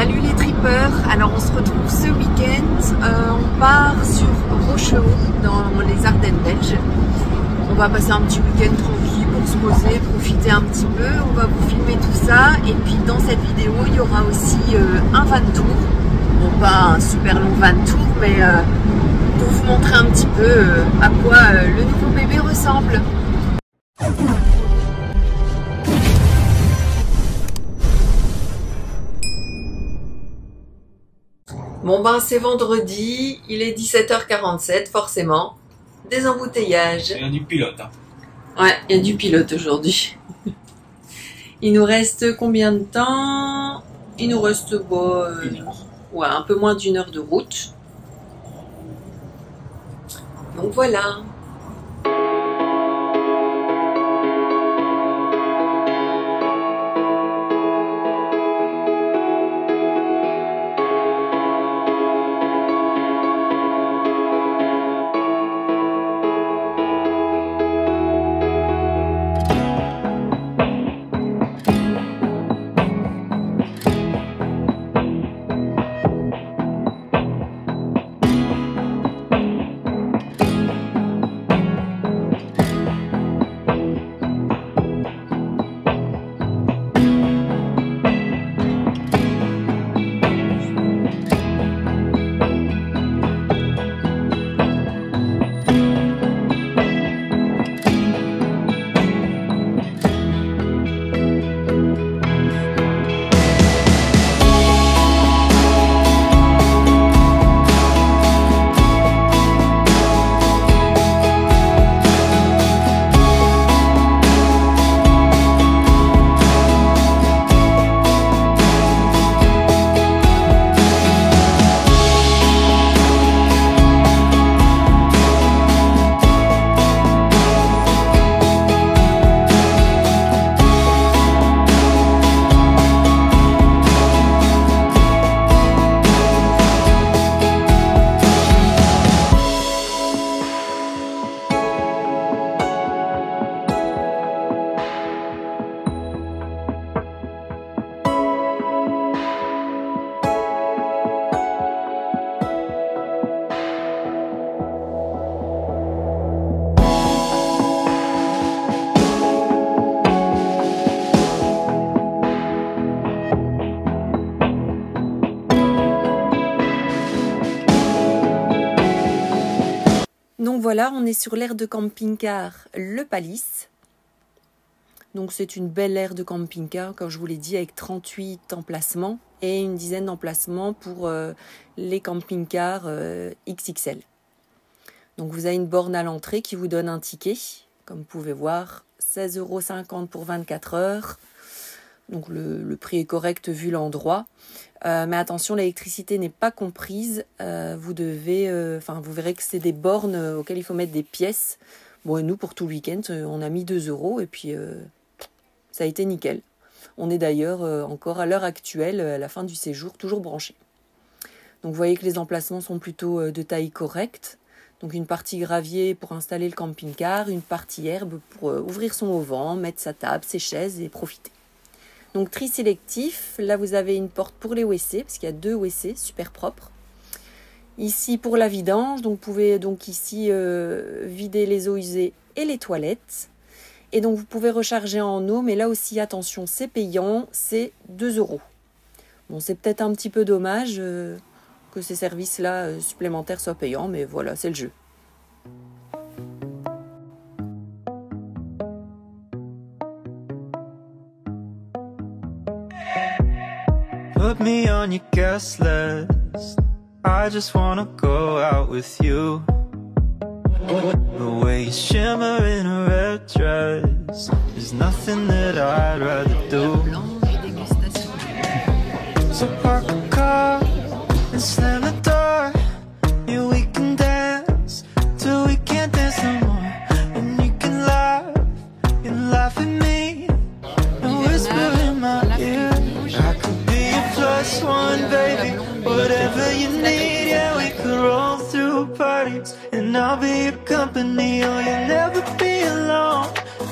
Salut les tripeurs, alors on se retrouve ce week-end, on part sur Rochehaut dans les Ardennes belges. On va passer un petit week-end tranquille pour se poser, profiter un petit peu, on va vous filmer tout ça et puis dans cette vidéo il y aura aussi un van tour. Bon, pas un super long van tour mais pour vous montrer un petit peu à quoi le nouveau bébé ressemble. Bon ben c'est vendredi, il est 17h47 forcément, des embouteillages. Il y a du pilote. Hein. Ouais, il y a du pilote aujourd'hui. Il nous reste combien de temps? Il nous reste ouais, un peu moins d'1 heure de route. Donc voilà. Donc voilà, on est sur l'aire de camping-car Le Palisse. Donc c'est une belle aire de camping-car, comme je vous l'ai dit, avec 38 emplacements et une dizaine d'emplacements pour les camping-cars XXL. Donc vous avez une borne à l'entrée qui vous donne un ticket, comme vous pouvez voir, 16,50 € pour 24 heures. Donc le prix est correct vu l'endroit. Mais attention, l'électricité n'est pas comprise. Vous verrez que c'est des bornes auxquelles il faut mettre des pièces. Bon, et nous, pour tout le week-end, on a mis 2 € et puis ça a été nickel. On est d'ailleurs encore à l'heure actuelle, à la fin du séjour, toujours branché. Donc vous voyez que les emplacements sont plutôt de taille correcte. Donc une partie gravier pour installer le camping-car, une partie herbe pour ouvrir son auvent, mettre sa table, ses chaises et profiter. Donc tri sélectif, là vous avez une porte pour les WC, parce qu'il y a 2 WC super propres. Ici pour la vidange, donc vous pouvez donc ici vider les eaux usées et les toilettes. Et donc vous pouvez recharger en eau, mais là aussi attention, c'est payant, c'est 2 €. Bon, c'est peut-être un petit peu dommage que ces services-là supplémentaires soient payants, mais voilà, c'est le jeu. Put me on your guest list. I just wanna go out with you. The way you shimmer in a red dress. There's nothing that I'd rather do. So park a car and slam the door. Yeah, we can dance till we can't dance no more. And you can laugh at me and whisper in my ear. I could be your +1, baby. Whatever you need, yeah, we could roll through parties. And I'll be your company, oh, you'll never be alone.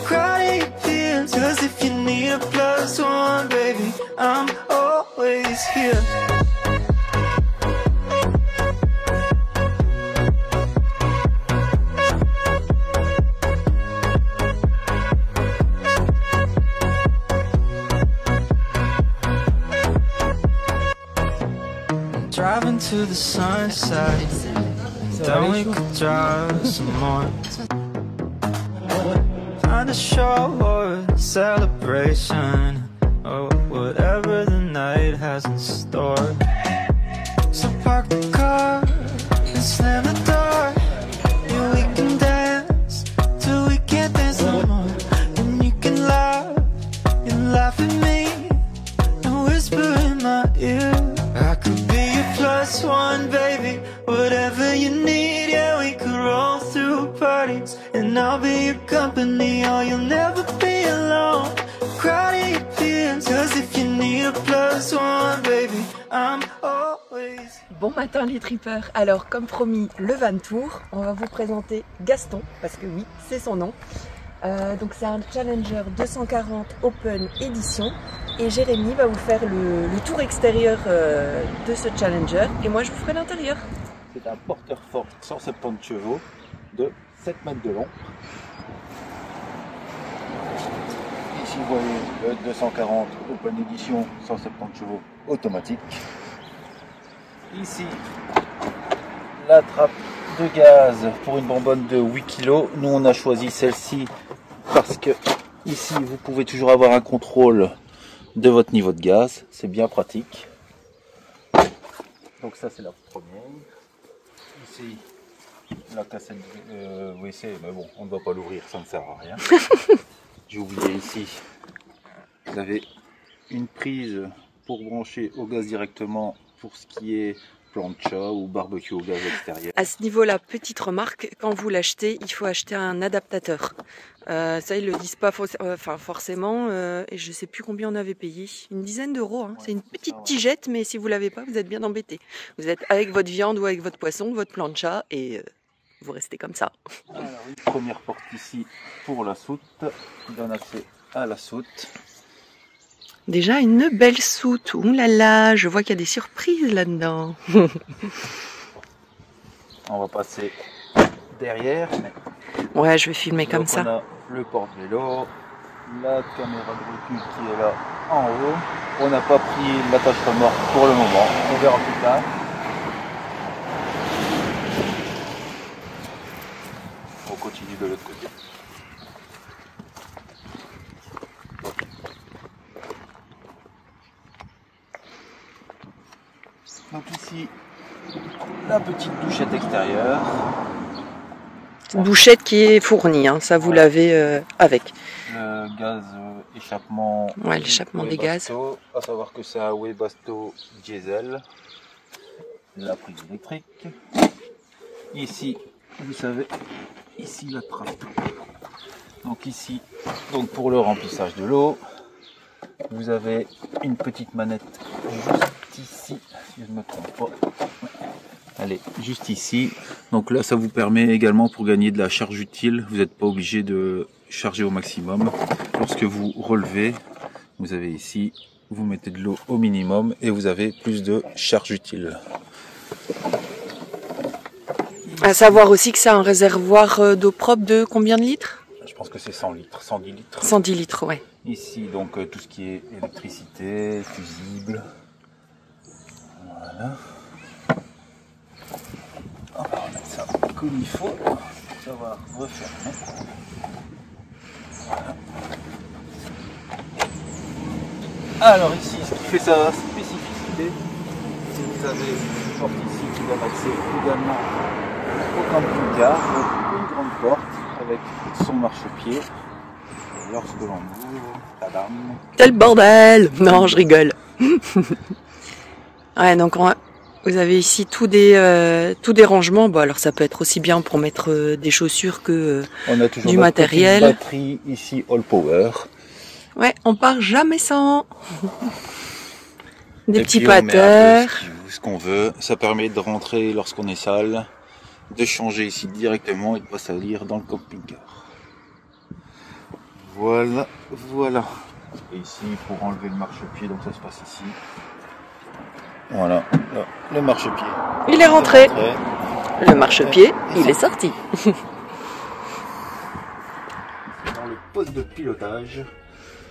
Cry to your peers, 'cause if you need a +1, baby, I'm all always here. Driving to the sunset, then we could drive some more. Find a show or a celebration, or whatever the night has in store. So park the car and slam the door. Yeah, we can dance till we can't dance no more. And you can laugh at me and whisper in my ear. I could be your plus one, baby, whatever you need. Yeah, we could roll through parties and I'll be your company. Oh, you'll never be alone, crowd of your peers. Cause if you need a plus one, baby, I'm always. Bon matin les trippers. Alors comme promis, le Van Tour, on va vous présenter Gaston, parce que oui, c'est son nom. Donc c'est un Challenger 240 Open Edition et Jérémy va vous faire le tour extérieur de ce Challenger et moi je vous ferai l'intérieur. C'est un porteur fort 170 chevaux de 7 mètres de long. Ici vous voyez le 240 Open Edition 170 chevaux automatique. Ici la trappe de gaz pour une bonbonne de 8 kg. Nous on a choisi celle-ci parce que ici vous pouvez toujours avoir un contrôle de votre niveau de gaz, c'est bien pratique. Donc ça c'est la première. Ici la cassette WC, mais bon on ne va pas l'ouvrir, ça ne sert à rien. J'ai oublié ici, vous avez une prise pour brancher au gaz directement pour ce qui est plancha ou barbecue au gaz extérieur. À ce niveau-là, petite remarque, quand vous l'achetez, il faut acheter un adaptateur. Ça, ils le disent pas forcément, et je sais plus combien on avait payé. Une dizaine d'euros, hein. C'est une petite tigette, mais si vous l'avez pas, vous êtes bien embêté. Vous êtes avec votre viande ou avec votre poisson, votre plancha, et vous restez comme ça. Alors, une première porte ici pour la soute, qui donne accès à la soute. Déjà une belle soute. Ouh là là, je vois qu'il y a des surprises là-dedans. On va passer derrière. Ouais, je vais filmer donc comme ça. On a le porte-vélo, la caméra de recul qui est là en haut. On n'a pas pris l'attache remorque pour le moment. On verra plus tard. On continue de l'autre côté. Donc ici, la petite douchette extérieure. Douchette qui est fournie, hein, ça vous l'avez avec. Le gaz échappement. Ouais, l'échappement des gaz. À savoir que c'est un Webasto diesel. La prise électrique. Ici, vous savez, ici la trappe. Donc ici, donc pour le remplissage de l'eau, vous avez une petite manette juste ici, si je ne me trompe pas. Allez, juste ici. Donc là, ça vous permet également pour gagner de la charge utile. Vous n'êtes pas obligé de charger au maximum. Lorsque vous relevez, vous avez ici, vous mettez de l'eau au minimum et vous avez plus de charge utile. À savoir aussi que c'est un réservoir d'eau propre de combien de litres? Je pense que c'est 100 litres, 110 litres. 110 litres, ouais. Ici, donc tout ce qui est électricité, fusible. Voilà. On va remettre ça comme il faut. Ça va refermer. Voilà. Alors ici, ce qui fait sa spécificité, c'est que vous avez une porte ici qui donne accès également au camping-car. Une grande porte avec son marchepied. Et lorsque l'on ouvre, tadam. Quel bordel! Non, je rigole. Ouais, donc vous avez ici tous des rangements. Bon, alors ça peut être aussi bien pour mettre des chaussures que on a toujours du notre matériel. petite batterie ici All Power. Ouais, on part jamais sans. Des Et petits puis on met un pateurs. peu ce qu'on veut. Ça permet de rentrer lorsqu'on est sale, de changer ici directement et de pas salir dans le camping-car. Voilà, voilà. Et ici pour enlever le marchepied, donc ça se passe ici. Voilà, le marchepied. Il est rentré. Le marchepied, il est sorti. Dans le poste de pilotage.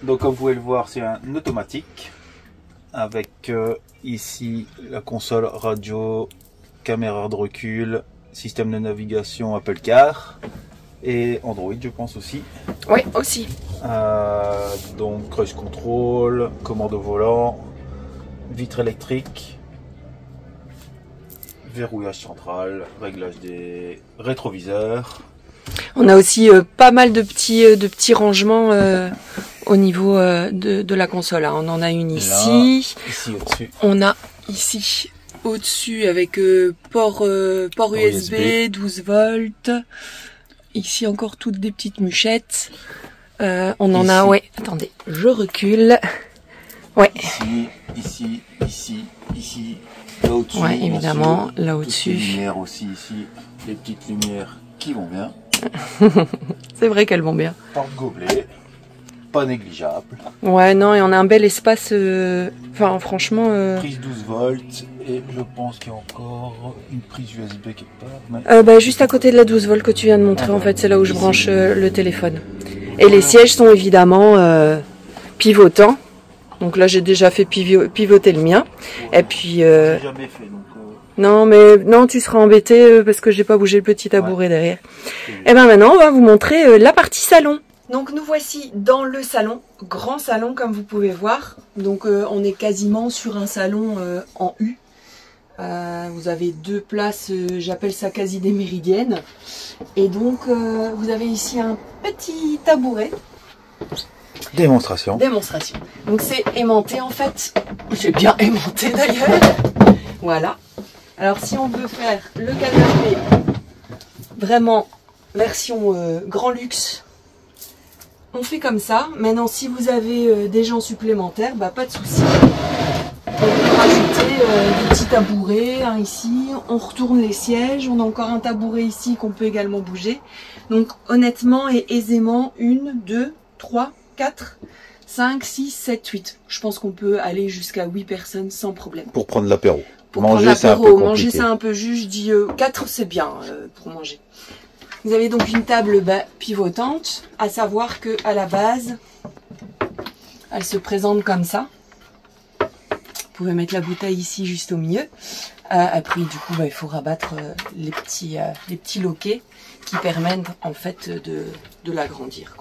Donc comme vous pouvez le voir, c'est un automatique avec ici la console radio, caméra de recul, système de navigation Apple Car et Android je pense aussi. Oui, aussi. Donc cruise control, commande au volant, vitre électrique, verrouillage central, réglage des rétroviseurs. On a aussi pas mal de petits rangements au niveau de la console. Hein. On en a une ici. Là, ici au-dessus. On a ici au-dessus avec port USB, 12 volts. Ici encore toutes des petites muchettes. On en Ici. a, ouais, attendez, je recule. Ouais. Ici, là au-dessus. Ouais, évidemment, là Toutes au-dessus. les lumières aussi ici, les petites lumières qui vont bien. C'est vrai qu'elles vont bien. Porte-gobelet, pas négligeable. Ouais, non, et on a un bel espace. Enfin, franchement. Prise 12 volts et je pense qu'il y a encore une prise USB quelque part. Mais... Juste à côté de la 12 volts que tu viens de montrer, en fait, c'est là où je Ici. branche le téléphone. Et les sièges sont évidemment pivotants. Donc là, j'ai déjà fait pivoter le mien. Et puis. J'ai jamais fait donc. Non, mais non, tu seras embêté parce que j'ai pas bougé le petit tabouret derrière. Et ben maintenant, on va vous montrer la partie salon. Donc nous voici dans le salon, grand salon comme vous pouvez voir. Donc on est quasiment sur un salon en U. Vous avez deux places, j'appelle ça quasi des méridiennes. Et donc vous avez ici un petit tabouret. Démonstration. Démonstration. Donc c'est aimanté en fait. J'ai bien aimanté d'ailleurs. Voilà. Alors si on veut faire le canapé vraiment version grand luxe, on fait comme ça. Maintenant si vous avez des gens supplémentaires, bah pas de souci. On peut rajouter des petits tabourets hein, ici, on retourne les sièges, on a encore un tabouret ici qu'on peut également bouger. Donc honnêtement et aisément, 1, 2, 3, 4, 5, 6, 7, 8. Je pense qu'on peut aller jusqu'à 8 personnes sans problème. Pour prendre l'apéro. Pour manger, c'est un peu compliqué. Manger, c'est un peu juste. Je dis 4, c'est bien pour manger. Vous avez donc une table pivotante, à savoir que à la base, elle se présente comme ça. Vous pouvez mettre la bouteille ici, juste au milieu. Après, du coup, il faut rabattre les petits loquets qui permettent en fait de l'agrandir.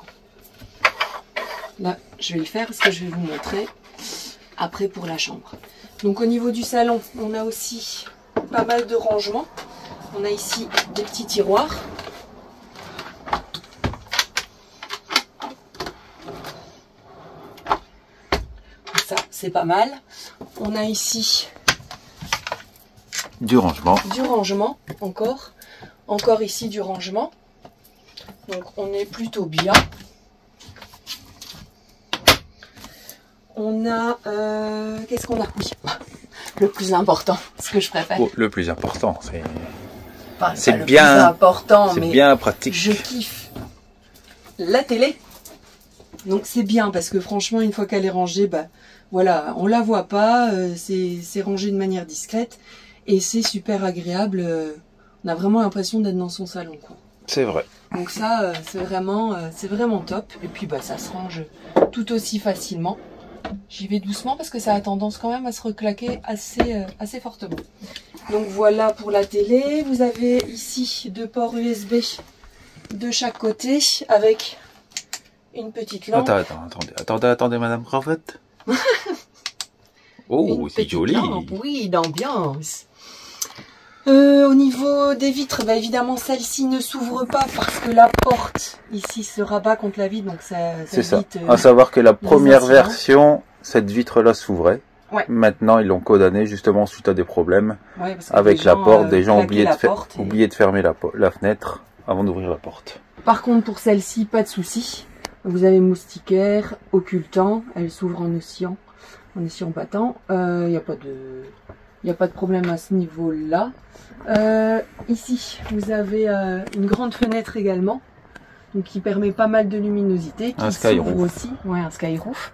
Là, je vais le faire parce que je vais vous montrer après pour la chambre. Donc au niveau du salon, on a aussi pas mal de rangements. On a ici des petits tiroirs. Ça, c'est pas mal. On a ici du rangement. Du rangement, encore. Encore ici du rangement. Donc on est plutôt bien. On a... qu'est-ce qu'on a? Oui, le plus important, ce que je préfère. Oh, le plus important, c'est... Enfin, c'est bien important, mais bien pratique. Je kiffe la télé. Donc c'est bien, parce que franchement, une fois qu'elle est rangée, voilà, on la voit pas, c'est rangé de manière discrète. Et c'est super agréable. On a vraiment l'impression d'être dans son salon, quoi. C'est vrai. Donc ça, c'est vraiment top. Et puis ça se range tout aussi facilement. J'y vais doucement parce que ça a tendance quand même à se reclaquer assez fortement. Donc voilà pour la télé. Vous avez ici deux ports USB de chaque côté avec une petite lampe. Attendez, Madame Cravette. Oh, c'est joli. Lampe, oui, d'ambiance. Au niveau des vitres, évidemment celle-ci ne s'ouvre pas parce que la porte ici se rabat contre la vitre, donc c'est ça. À savoir que la première version, cette vitre-là s'ouvrait. Ouais. Maintenant, ils l'ont condamné justement suite à des problèmes avec la porte. Des gens oubliaient de fermer la fenêtre avant d'ouvrir la porte. Par contre, pour celle-ci, pas de souci. Vous avez moustiquaire, occultant, elle s'ouvre en oscillant battant. Il n'y a pas de problème à ce niveau-là. Ici, vous avez une grande fenêtre également, donc qui permet pas mal de luminosité. Un skyroof aussi, un skyroof.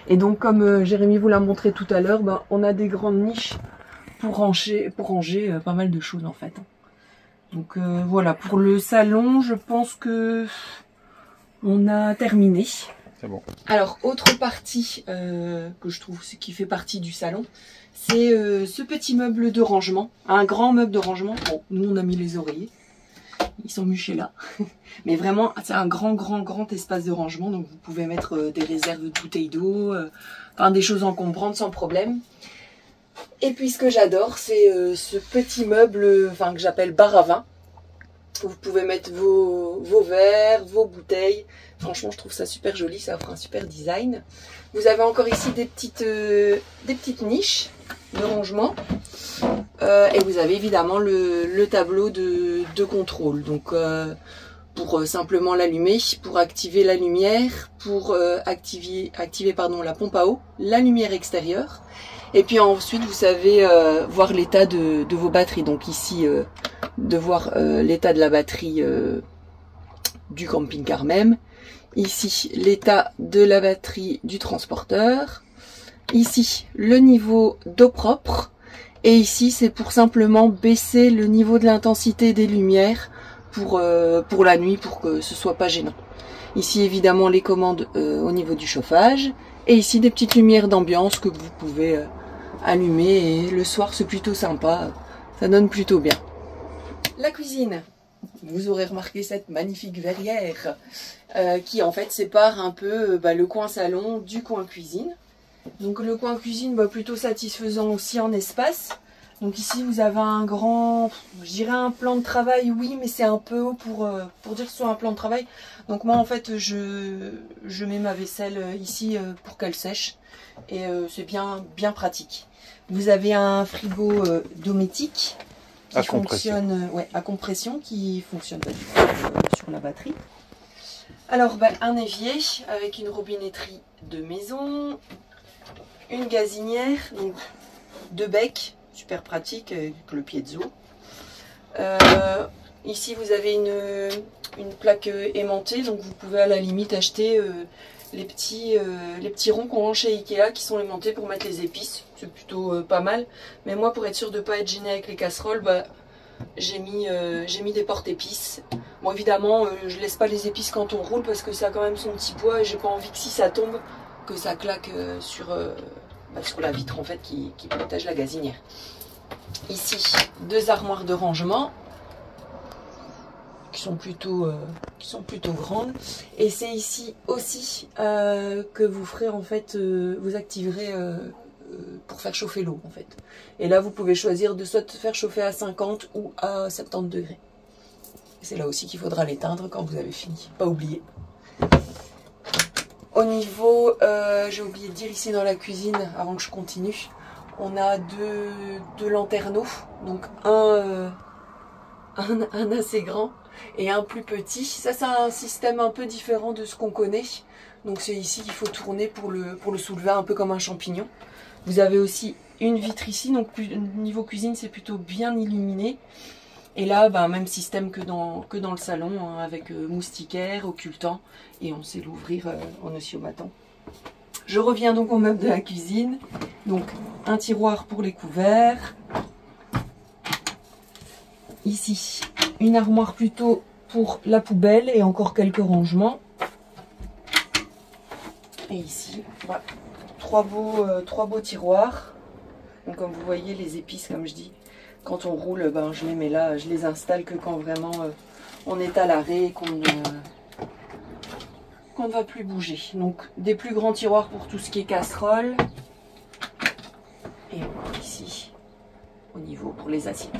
Et donc, comme Jérémy vous l'a montré tout à l'heure, on a des grandes niches pour ranger pas mal de choses en fait. Donc voilà, pour le salon, je pense que on a terminé. C'est bon. Alors, autre partie que je trouve qui fait partie du salon, c'est ce petit meuble de rangement, un grand meuble de rangement. Bon, nous on a mis les oreillers, ils sont muchés là. Mais vraiment, c'est un grand espace de rangement, donc vous pouvez mettre des réserves de bouteilles d'eau, enfin des choses encombrantes sans problème. Et puis ce que j'adore, c'est ce petit meuble, enfin que j'appelle bar à vin. Vous pouvez mettre vos verres, vos bouteilles. Franchement, je trouve ça super joli, ça offre un super design. Vous avez encore ici des petites niches de rangement. Et vous avez évidemment le tableau de contrôle. Donc, pour simplement l'allumer, pour activer la lumière, pour activer la pompe à eau, la lumière extérieure. Et puis ensuite, vous savez voir l'état de vos batteries. Donc ici, de voir l'état de la batterie du camping-car même. Ici, l'état de la batterie du transporteur. Ici, le niveau d'eau propre. Et ici, c'est pour simplement baisser le niveau de l'intensité des lumières pour la nuit, pour que ce soit pas gênant. Ici, évidemment, les commandes au niveau du chauffage. Et ici, des petites lumières d'ambiance que vous pouvez allumer. Et le soir, c'est plutôt sympa. Ça donne plutôt bien. La cuisine. Vous aurez remarqué cette magnifique verrière qui en fait sépare un peu le coin salon du coin cuisine. Donc le coin cuisine plutôt satisfaisant aussi en espace. Donc ici vous avez un grand, je dirais un plan de travail, oui, mais c'est un peu haut pour dire que ce soit un plan de travail. Donc moi en fait je mets ma vaisselle ici pour qu'elle sèche et c'est bien pratique. Vous avez un frigo domotique qui fonctionne à compression, qui fonctionne pas du tout sur la batterie. Alors un évier avec une robinetterie de maison, une gazinière, donc 2 becs, super pratique avec le piezo. Ici vous avez une plaque aimantée, donc vous pouvez à la limite acheter les petits ronds qu'on vend chez Ikea qui sont aimantés pour mettre les épices. C'est plutôt pas mal. Mais moi, pour être sûr de ne pas être gênée avec les casseroles, j'ai mis des porte-épices. Bon, évidemment, je laisse pas les épices quand on roule parce que ça a quand même son petit poids et j'ai pas envie que si ça tombe, que ça claque sur la vitre en fait qui protège la gazinière. Ici, 2 armoires de rangement qui sont plutôt grandes. Et c'est ici aussi que vous ferez en fait, vous activerez pour faire chauffer l'eau en fait. Et là vous pouvez choisir de soit faire chauffer à 50 ou à 70 degrés. C'est là aussi qu'il faudra l'éteindre quand vous avez fini, pas oublier. Au niveau, j'ai oublié de dire ici dans la cuisine avant que je continue, on a deux lanterneaux, donc un assez grand et un plus petit. Ça c'est un système un peu différent de ce qu'on connaît. Donc c'est ici qu'il faut tourner pour le soulever un peu comme un champignon. Vous avez aussi une vitre ici, donc niveau cuisine c'est plutôt bien illuminé. Et là, même système que dans le salon, hein, avec moustiquaire, occultant, et on sait l'ouvrir en osciomatant. Je reviens donc au meuble de la cuisine. Donc un tiroir pour les couverts. Ici, une armoire plutôt pour la poubelle et encore quelques rangements. Et ici, voilà, trois beaux tiroirs. Donc comme vous voyez, les épices, comme je dis, quand on roule, je les mets là, je les installe que quand vraiment on est à l'arrêt et qu'on ne va plus bouger. Donc des plus grands tiroirs pour tout ce qui est casserole. Et ici, au niveau pour les assiettes.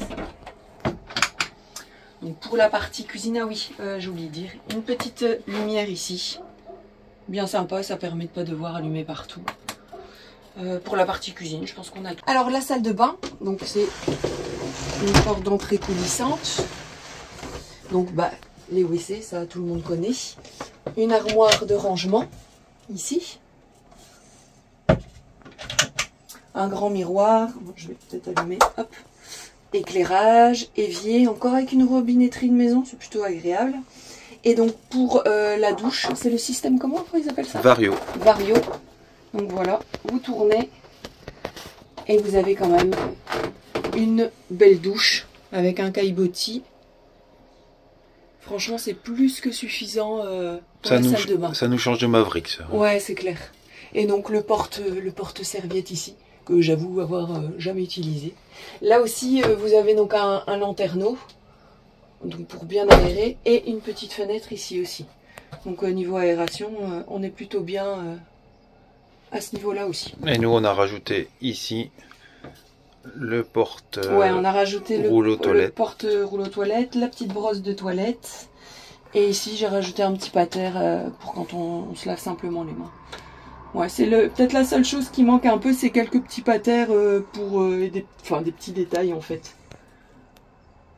Donc pour la partie cuisine, ah oui, j'ai oublié de dire, une petite lumière ici. Bien sympa, ça permet de ne pas devoir allumer partout. Pour la partie cuisine, je pense qu'on a... Alors la salle de bain, donc c'est une porte d'entrée coulissante. Donc les WC, ça tout le monde connaît. Une armoire de rangement, ici. Un grand miroir, bon, je vais peut-être allumer, hop. Éclairage, évier, encore avec une robinetterie de maison, c'est plutôt agréable. Et donc pour la douche, c'est le système, comment ils appellent ça? Vario. Vario. Donc voilà, vous tournez et vous avez quand même une belle douche avec un caillebotis. Franchement, c'est plus que suffisant pour la salle de bain. Ça nous change de Maverick, ça. Ouais, c'est clair. Et donc le porte-serviette ici, que j'avoue avoir jamais utilisé. Là aussi, vous avez donc un lanterneau, donc pour bien aérer, et une petite fenêtre ici aussi. Donc au niveau aération, on est plutôt bien à ce niveau-là aussi. Et nous, on a rajouté ici le porte ouais, on a rajouté rouleau toilette. Le porte-rouleau toilette, la petite brosse de toilette. Et ici, j'ai rajouté un petit pater pour quand on se lave simplement les mains. Ouais, c'est peut-être la seule chose qui manque un peu, c'est quelques petits paters pour des petits détails en fait.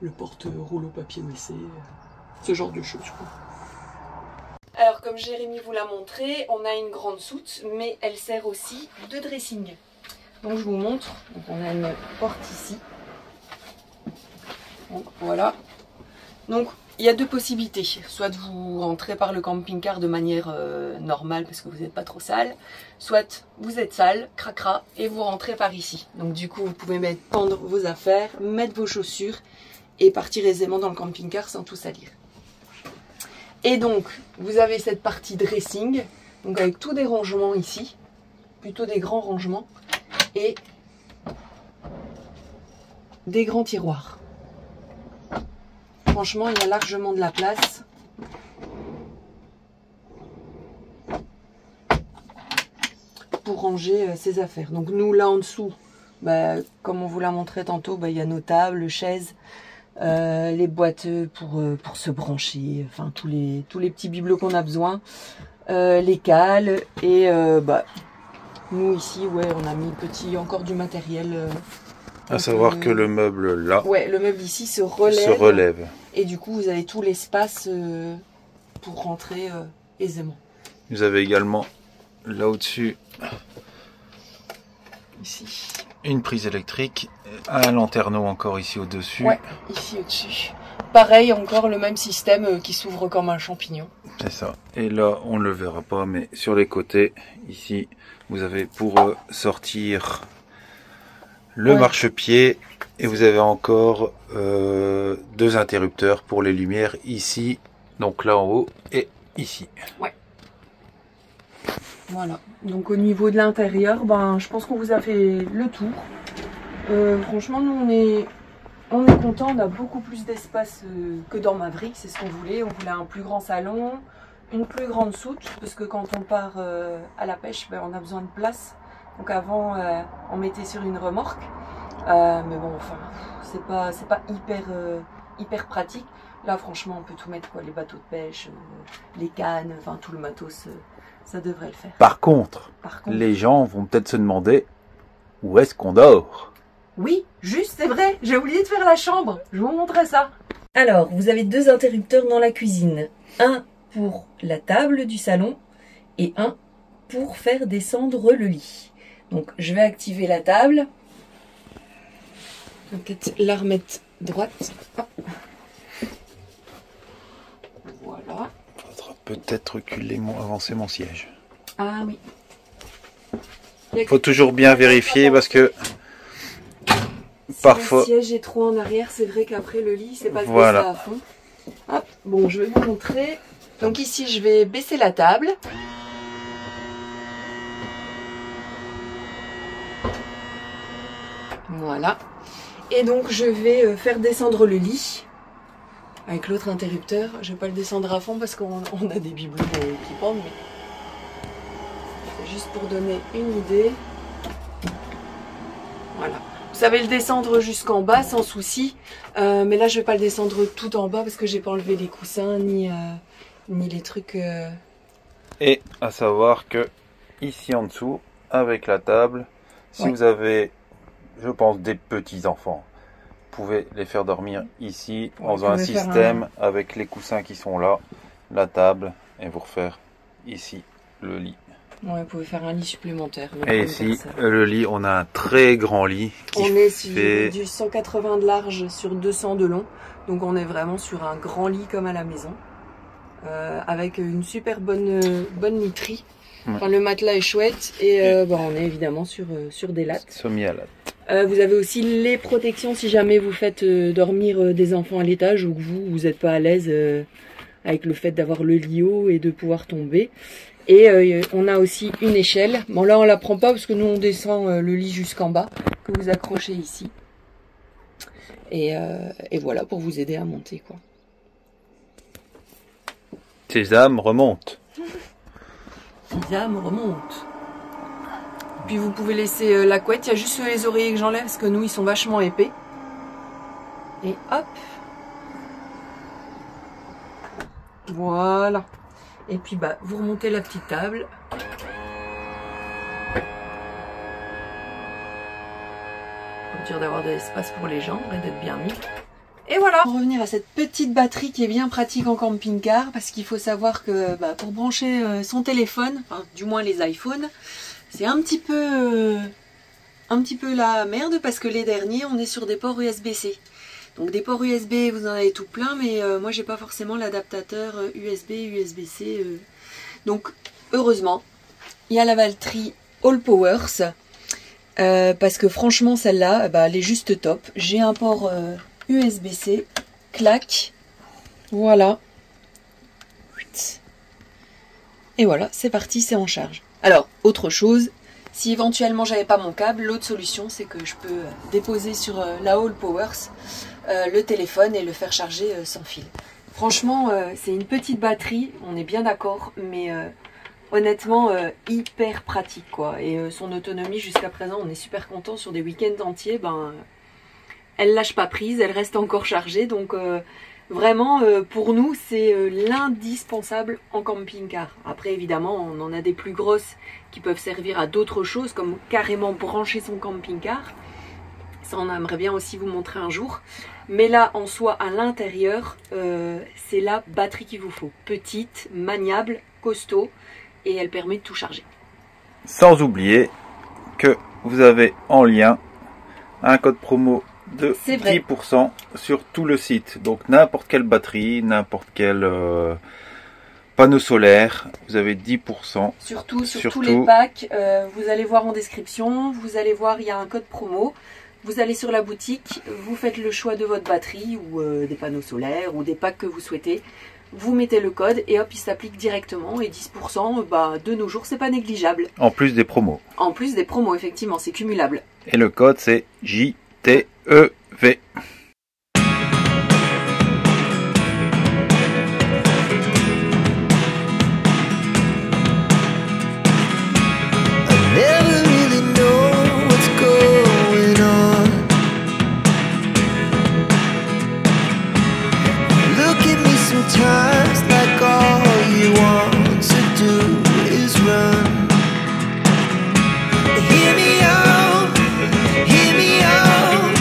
Le porte-rouleau papier WC, ce genre de choses quoi. Alors comme Jérémy vous l'a montré, on a une grande soute, mais elle sert aussi de dressing. Donc je vous montre, donc on a une porte ici. Donc voilà. Donc il y a deux possibilités, soit vous rentrez par le camping-car de manière normale parce que vous n'êtes pas trop sale, soit vous êtes sale, cracra, et vous rentrez par ici. Donc du coup vous pouvez pendre vos affaires, mettre vos chaussures et partir aisément dans le camping-car sans tout salir. Et donc vous avez cette partie dressing, donc avec tous des rangements ici, plutôt des grands rangements, et des grands tiroirs. Franchement, il y a largement de la place. Pour ranger ses affaires. Donc nous, là en dessous, comme on vous l'a montré tantôt, il y a nos tables, chaises, les boîtes pour se brancher, enfin tous les petits bibelots qu'on a besoin, les cales, et nous ici, ouais, on a mis encore du matériel. À savoir que le meuble là, ouais, le meuble ici se relève. Et du coup, vous avez tout l'espace pour rentrer aisément. Vous avez également là au-dessus, ici, une prise électrique, un lanterneau encore ici au-dessus. Ouais, ici au-dessus. Pareil, encore le même système qui s'ouvre comme un champignon. C'est ça. Et là, on ne le verra pas, mais sur les côtés, ici, vous avez pour sortir le marchepied, et vous avez encore deux interrupteurs pour les lumières ici, donc là en haut et ici. Ouais. Voilà. Donc au niveau de l'intérieur, je pense qu'on vous a fait le tour. Franchement, nous on est content. On a beaucoup plus d'espace que dans Maverick, c'est ce qu'on voulait. On voulait un plus grand salon, une plus grande soute, parce que quand on part à la pêche, on a besoin de place. Donc avant, on mettait sur une remorque. Mais bon, enfin, c'est pas hyper pratique. Là, franchement, on peut tout mettre, quoi, les bateaux de pêche, les cannes, enfin tout le matos, ça devrait le faire. Par contre, les gens vont peut-être se demander où est-ce qu'on dort. Oui, juste, c'est vrai, j'ai oublié de faire la chambre. Je vous montrerai ça. Alors, vous avez deux interrupteurs dans la cuisine. Un pour la table du salon et un pour faire descendre le lit. Donc, je vais activer la table. Je vais peut-être la remettre droite. Hop. Voilà. Faudra peut-être reculer, avancer mon siège. Ah oui. Il faut toujours bien vérifier parce que parfois... Si le siège est trop en arrière, c'est vrai qu'après le lit, c'est pas de baisser à fond. Hop. Bon, je vais vous montrer. Donc ici, je vais baisser la table. Voilà. Et donc, je vais faire descendre le lit avec l'autre interrupteur. Je vais pas le descendre à fond parce qu'on a des bibelots qui pendent. Mais juste pour donner une idée. Voilà. Vous savez le descendre jusqu'en bas sans souci. Mais là, je vais pas le descendre tout en bas parce que j'ai pas enlevé les coussins ni les trucs. Et à savoir que ici en dessous, avec la table, si vous avez, je pense, des petits enfants, vous pouvez les faire dormir ici en faisant un système avec les coussins qui sont là, la table, et vous refaire ici le lit. Ouais, vous pouvez faire un lit supplémentaire. Et ici, le lit, on a un très grand lit. On est sur du 180 de large sur 200 de long. Donc on est vraiment sur un grand lit comme à la maison. Avec une super bonne literie. Enfin, le matelas est chouette et on est évidemment sur des lattes. Semi à lattes. Vous avez aussi les protections si jamais vous faites dormir des enfants à l'étage ou que vous n'êtes pas à l'aise avec le fait d'avoir le lit haut et de pouvoir tomber. Et on a aussi une échelle. Bon là on la prend pas parce que nous on descend le lit jusqu'en bas, que vous accrochez ici. Et voilà, pour vous aider à monter, quoi. Tes âmes remontent. Les âmes remontent. Puis vous pouvez laisser la couette. Il y a juste les oreillers que j'enlève parce que nous ils sont vachement épais. Et hop. Voilà. Et puis bah vous remontez la petite table. Pour dire d'avoir de l'espace pour les jambes et d'être bien mis. Et voilà. Pour revenir à cette petite batterie qui est bien pratique en camping-car, parce qu'il faut savoir que pour brancher son téléphone, enfin, du moins les iPhones, c'est un petit peu la merde parce que les derniers on est sur des ports USB-C. Donc des ports USB vous en avez tout plein, mais moi j'ai pas forcément l'adaptateur USB, USB-C. Donc heureusement il y a la batterie All Powers parce que franchement celle-là elle est juste top. J'ai un port USB-C, clac, voilà. Et voilà, c'est parti, c'est en charge. Alors, autre chose, si éventuellement j'avais pas mon câble, l'autre solution c'est que je peux déposer sur la All Powers le téléphone et le faire charger sans fil. Franchement, c'est une petite batterie, on est bien d'accord, mais honnêtement hyper pratique quoi. Et son autonomie jusqu'à présent, on est super content sur des week-ends entiers, elle lâche pas prise, elle reste encore chargée, donc vraiment pour nous c'est l'indispensable en camping-car. Après évidemment on en a des plus grosses qui peuvent servir à d'autres choses comme carrément brancher son camping-car. Ça on aimerait bien aussi vous montrer un jour. Mais là en soi à l'intérieur c'est la batterie qu'il vous faut. Petite, maniable, costaud et elle permet de tout charger. Sans oublier que vous avez en lien un code promo de 10% sur tout le site. Donc n'importe quelle batterie, n'importe quel panneau solaire, vous avez 10%. Surtout sur tous les packs, vous allez voir en description, vous allez voir il y a un code promo. Vous allez sur la boutique, vous faites le choix de votre batterie ou des panneaux solaires ou des packs que vous souhaitez. Vous mettez le code et hop, il s'applique directement. Et 10%, de nos jours, c'est pas négligeable. En plus des promos. En plus des promos, effectivement, c'est cumulable. Et le code, c'est JTEV. Sometimes like all you want to do is run. Hear me out, hear me out.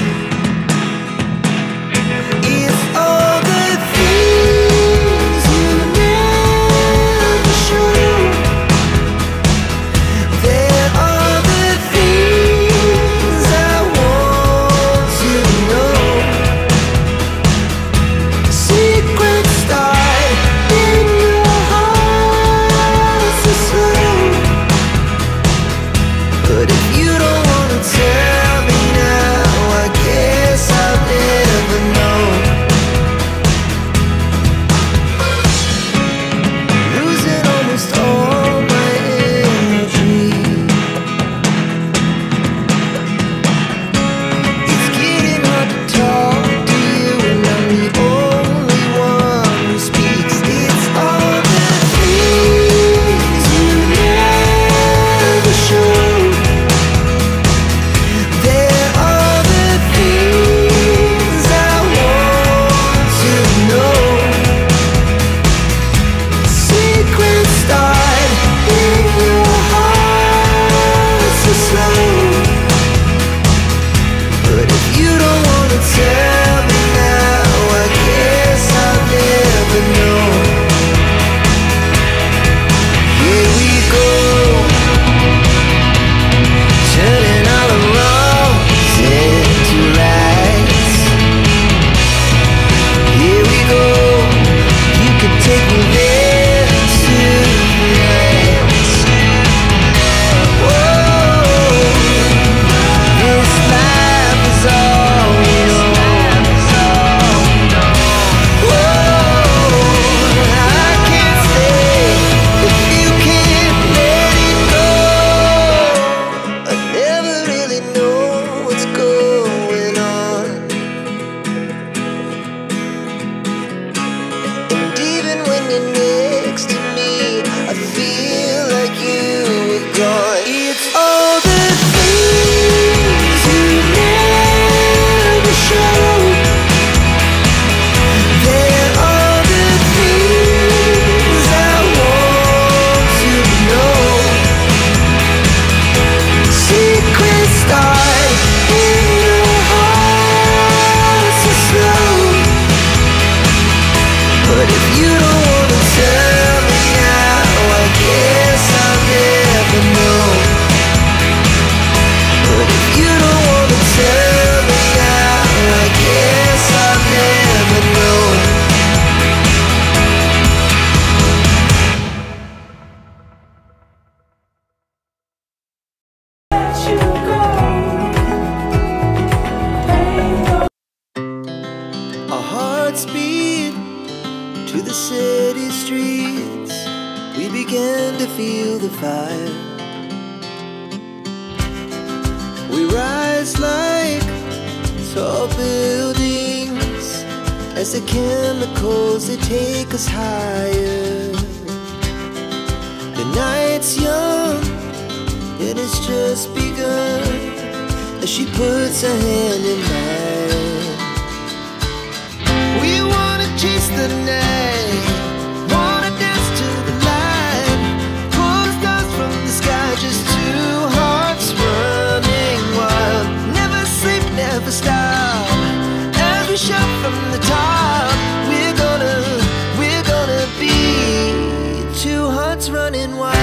begin to feel the fire. We rise like tall buildings as the chemicals, they take us higher. The night's young, and it's just begun as she puts her hand in mine. We wanna chase the night, wanna dance to the light, pull the stars from the sky, just two hearts running wild. Never sleep, never stop, as we shout from the top. We're gonna be two hearts running wild.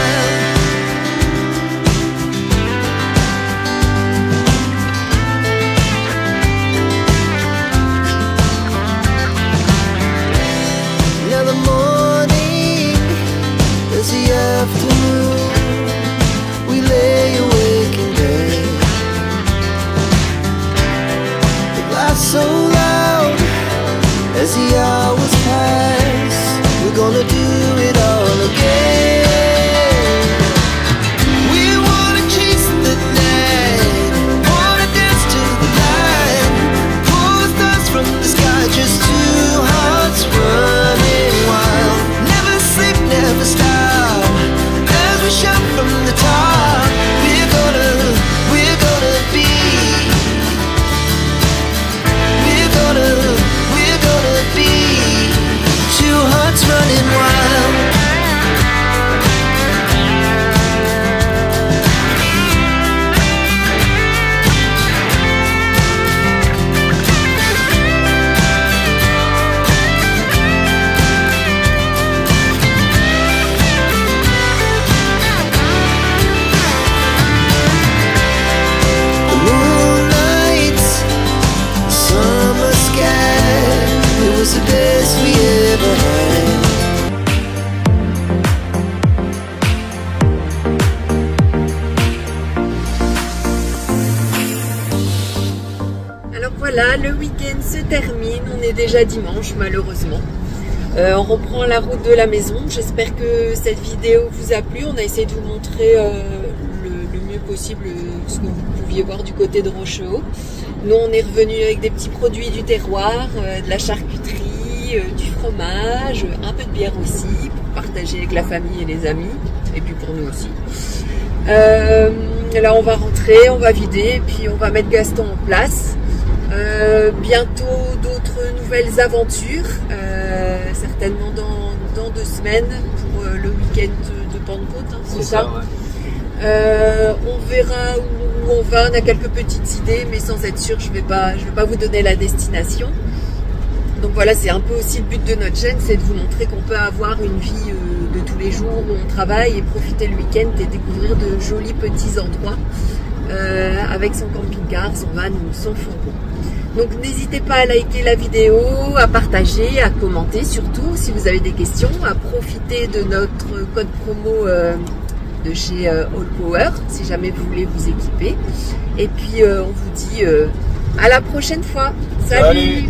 Now the morning is the afternoon. We lay awake in bed. The laugh so loud as the hours pass. We're gonna do it all again. We wanna chase the night, wanna dance to the light, pull the stars from the sky, just two hearts running wild. Never sleep, never stop, as we shout from the top. We're gonna be, we're gonna be two hearts running wild. The moonlight, summer sky, it was the best we ever had. Alors voilà, le week-end se termine, on est déjà dimanche malheureusement. On reprend la route de la maison. J'espère que cette vidéo vous a plu. On a essayé de vous montrer le mieux possible ce que vous pouviez voir du côté de Rochehaut. Nous, on est revenu avec des petits produits du terroir, de la charcuterie, du fromage, un peu de bière aussi, pour partager avec la famille et les amis, et puis pour nous aussi. Là, on va rentrer, on va vider, et puis on va mettre Gaston en place. Bientôt d'autres nouvelles aventures, certainement dans 2 semaines pour le week-end de Pentecôte, hein, c'est ça, ouais. On verra où on va, on a quelques petites idées, mais sans être sûr, je vais pas vous donner la destination. Donc voilà, c'est un peu aussi le but de notre chaîne, c'est de vous montrer qu'on peut avoir une vie de tous les jours où on travaille et profiter le week-end et découvrir de jolis petits endroits avec son camping-car, son van ou son fourgon. Donc n'hésitez pas à liker la vidéo, à partager, à commenter surtout si vous avez des questions, à profiter de notre code promo de chez All Power si jamais vous voulez vous équiper. Et puis on vous dit à la prochaine fois. Salut.